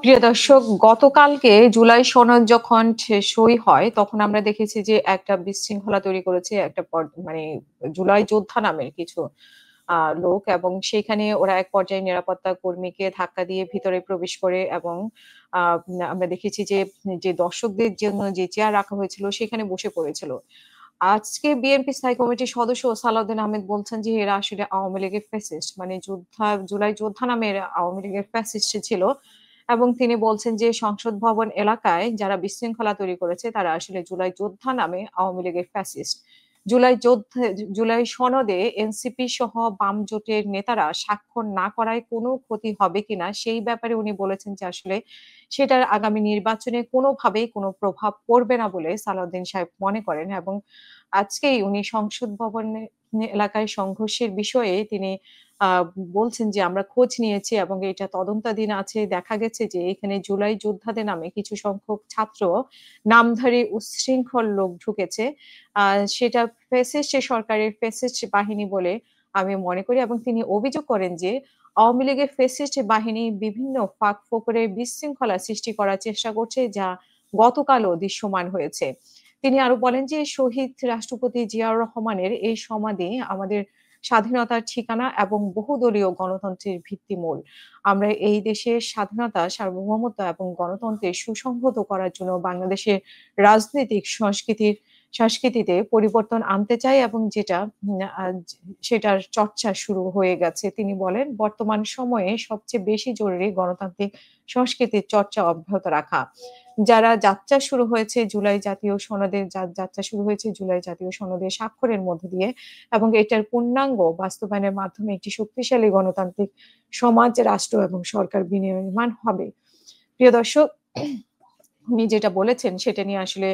প্রিয় দর্শক, গতকালকে জুলাই সনদ যখন সই হয়, তখন আমরা দেখেছি যে একটা বিশৃঙ্খলা তৈরি করেছে একটা মানে জুলাই যোদ্ধা নামের কিছু লোক, এবং সেখানে ওরা এক পর্যায়ে নিরাপত্তা কর্মীকে ধাক্কা দিয়ে ভিতরে প্রবেশ করে, এবং আ আমরা দেখেছি যে, যে দর্শকদের জন্য যে চেয়ার রাখা হয়েছিল সেখানে বসে পড়েছিল। আজকে বিএনপি স্থায়ী কমিটির সদস্য সালাউদ্দিন আহমেদ বলছেন যে এরা আসলে আওয়ামী লীগের ফ্যাসিস্ট, মানে জুলাই যোদ্ধা নামের আওয়ামী লীগের ফ্যাসিস্ট ছিল, এবং তিনি বলছেন যে সংসদ ভবন এলাকায় যারা বিশৃঙ্খলা তৈরি করেছে তারা আসলে জুলাই যোদ্ধা নামে আওয়ামী লীগের ফ্যাসিস্ট। জুলাই সনদে এনসিপি সহ বাম জোটের নেতারা স্বাক্ষর না করায় কোনো ক্ষতি হবে কিনা সেই ব্যাপারে উনি বলেছেন যে আসলে সেটার আগামী নির্বাচনে কোনোভাবেই কোনো প্রভাব পড়বে না বলে সালাউদ্দিন সাহেব মনে করেন, এবং আজকেই উনি সংসদ ভবনে এলাকায় সংঘর্ষের বিষয়ে তিনি আ বলছেন যে আমরা খোঁজ নিয়েছি এবং এটা তদন্তাধীন আছে। দেখা গেছে যে এখানে জুলাই যোদ্ধাদের নামে কিছু সংখ্যক ছাত্র নামধারী উচ্ছৃঙ্খল লোক ঢুকেছে। আ সেটা ফ্যাসিস্ট সরকারের ফ্যাসিস্ট বাহিনী বলে আমি মনে করি, এবং তিনি অভিযোগ করেন যে আওয়ামী লীগের ফ্যাসিস্ট বাহিনী বিভিন্ন ফাঁক-ফোকরে বিশৃঙ্খলা সৃষ্টি করার চেষ্টা করছে, যা গতকালও দৃশ্যমান হয়েছে। তিনি আরো বলেন যে শহীদ রাষ্ট্রপতি জিয়াউর রহমানের এই সমাধি আমাদের স্বাধীনতার ঠিকানা এবং বহুদলীয় গণতন্ত্রের ভিত্তিমূল। আমরা এই দেশের স্বাধীনতা, সার্বভৌমত্ব এবং গণতন্ত্রের সুসংহত করার জন্য বাংলাদেশের রাজনৈতিক সংস্কৃতিতে পরিবর্তন আনতে চাই, এবং যেটা উম আ সেটার চর্চা শুরু হয়ে গেছে। তিনি বলেন, বর্তমান সময়ে সবচেয়ে বেশি জরুরি গণতান্ত্রিক সংস্কৃতির চর্চা অব্যাহত রাখা। যাত্রা শুরু হয়েছে জুলাই জাতীয় সনদের যাত্রা শুরু হয়েছে জুলাই জাতীয় সনদের স্বাক্ষরের মধ্য দিয়ে, এবং এটার পূর্ণাঙ্গ বাস্তবায়নের মাধ্যমে একটি শক্তিশালী গণতান্ত্রিক সমাজ, রাষ্ট্র এবং সরকার বিনির্মাণ হবে। প্রিয় দর্শক, উনি যেটা বলেছেন সেটা নিয়ে আসলে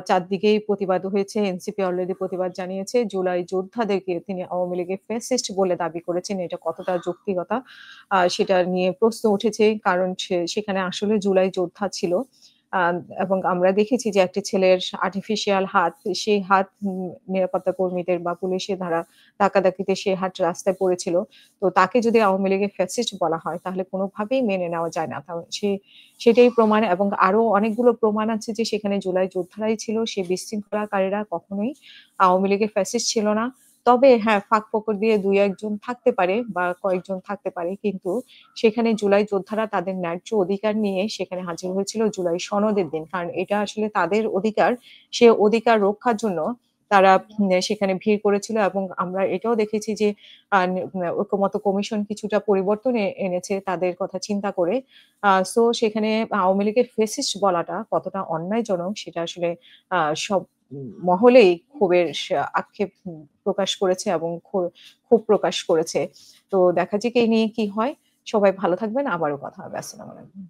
চারদিকেই প্রতিবাদ হয়েছে। এনসিপি অলরেডি প্রতিবাদ জানিয়েছে। জুলাই যোদ্ধাদেরকে তিনি আওয়ামী লীগের ফ্যাসিস্ট বলে দাবি করেছেন। এটা কতটা যৌক্তিকতা সেটা নিয়ে প্রশ্ন উঠেছে। কারণ সেখানে আসলে জুলাই যোদ্ধা ছিল। আ এবং আমরা দেখেছি যে একটি ছেলের আর্টিফিশিয়াল হাত, সেই হাত নিরাপত্তা কর্মীদের বা পুলিশের দ্বারা ধাক্কাধাক্কিতে সে হাত রাস্তায় পড়েছিল। তো তাকে যদি আওয়ামী লীগের ফ্যাসিস্ট বলা হয় তাহলে কোনোভাবেই মেনে নেওয়া যায় না। সেটাই প্রমাণ, এবং আরো অনেকগুলো প্রমাণ আছে যে সেখানে জুলাই যোদ্ধারাই ছিল। সে বিশৃঙ্খলাকারীরা কখনোই আওয়ামী লীগের ফ্যাসিস্ট ছিল না। তবে হ্যাঁ, ফাঁক-ফোকর দিয়ে ২-১ জন থাকতে পারে বা কয়েকজন থাকতে পারে। কিন্তু সেখানে জুলাই যোদ্ধারা তাদের ন্যায্য অধিকার নিয়ে সেখানে হাজির হয়েছিল জুলাই সনদের দিন। কারণ এটা আসলে তাদের অধিকার। সে অধিকার রক্ষার জন্য তারা সেখানে ভিড় করেছিল, এবং আমরা এটাও দেখেছি যে ঐকমত্য কমিশন কিছুটা পরিবর্তন এনেছে তাদের কথা চিন্তা করে। সেখানে আওয়ামী লীগের ফেসিস্ট বলাটা কতটা অন্যায়জনক সেটা আসলে সব মহলেই ক্ষোভের আক্ষেপ প্রকাশ করেছে, এবং ক্ষোভ প্রকাশ করেছে। তো দেখা যাক এই নিয়ে কি হয়। সবাই ভালো থাকবেন। আবারও কথা হবে। আসসালামু আলাইকুম।